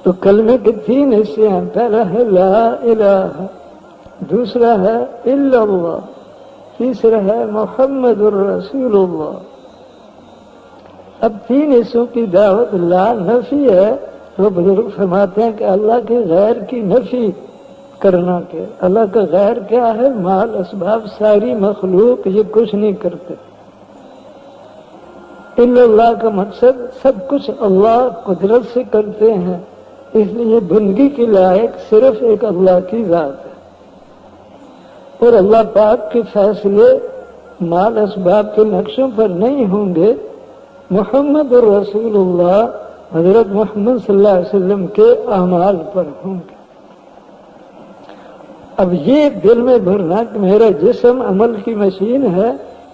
تو کلمے کے 3 حصے ہیں، پہلا ہے لا الہ، دوسرا ہے الا اللہ، تیسرا ہے محمد الرسول اللہ۔ اب 3 حصوں کی دعوت لا نفی ہے، تو بزرگ فرماتے ہیں کہ اللہ کے غیر کی نفی کرنا، کہ اللہ کا غیر کیا ہے؟ مال اسباب، ساری مخلوق یہ کچھ نہیں کرتے۔ الا اللہ کا مقصد سب کچھ اللہ قدرت سے کرتے ہیں، اس لیے بندگی کے لائق صرف ایک اللہ کی ذات ہے، اور اللہ پاک کے فیصلے مال اسباب کے نقشوں پر نہیں ہوں گے، محمد الرسول اللہ حضرت محمد صلی اللہ علیہ وسلم کے اعمال پر ہوں گے۔ اب یہ دل میں بھرنا کہ میرا جسم عمل کی مشین ہے،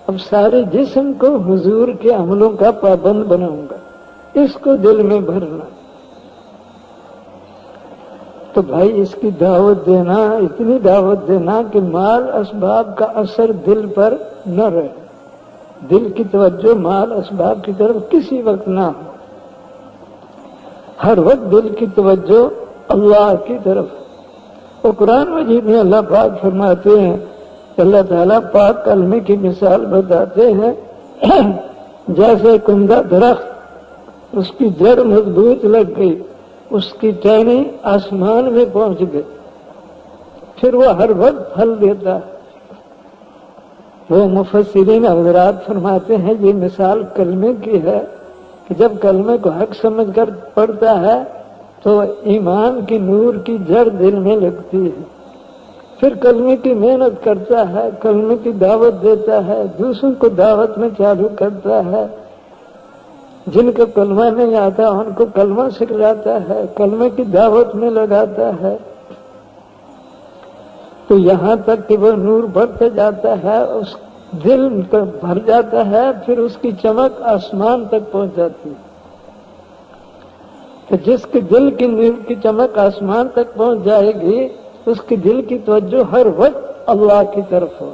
اب سارے جسم کو حضور کے عملوں کا پابند بناؤں گا، اس کو دل میں بھرنا۔ تو بھائی اس کی دعوت دینا، اتنی دعوت دینا کہ مال اسباب کا اثر دل پر نہ رہے، دل کی توجہ مال اسباب کی طرف کسی وقت نہ ہو، ہر وقت دل کی توجہ اللہ کی طرف۔ اور قرآن مجید میں اللہ پاک فرماتے ہیں، اللہ تعالیٰ پاک کلمے کی مثال بتاتے ہیں، جیسے عمدہ درخت، اس کی جڑ مضبوط لگ گئی، اس کی ٹہنی آسمان میں پہنچ گئی، پھر وہ ہر وقت پھل دیتا ہے۔ وہ مفسرین حضرات فرماتے ہیں یہ مثال کلمے کی ہے کہ جب کلمے کو حق سمجھ کر پڑھتا ہے تو ایمان کی نور کی جڑ دل میں لگتی ہے، پھر کلمے کی محنت کرتا ہے، کلمے کی دعوت دیتا ہے، دوسروں کو دعوت میں چالو کرتا ہے، جن کو کلمہ نہیں آتا ان کو کلمہ سکھلاتا ہے، کلمے کی دعوت میں لگاتا ہے، تو یہاں تک کہ وہ نور بڑھتا جاتا ہے، اس دل بھر جاتا ہے، پھر اس کی چمک آسمان تک پہنچ جاتی ہے۔ کہ جس کے دل کی نور کی چمک آسمان تک پہنچ جائے گی، اس کے دل کی توجہ ہر وقت اللہ کی طرف ہو۔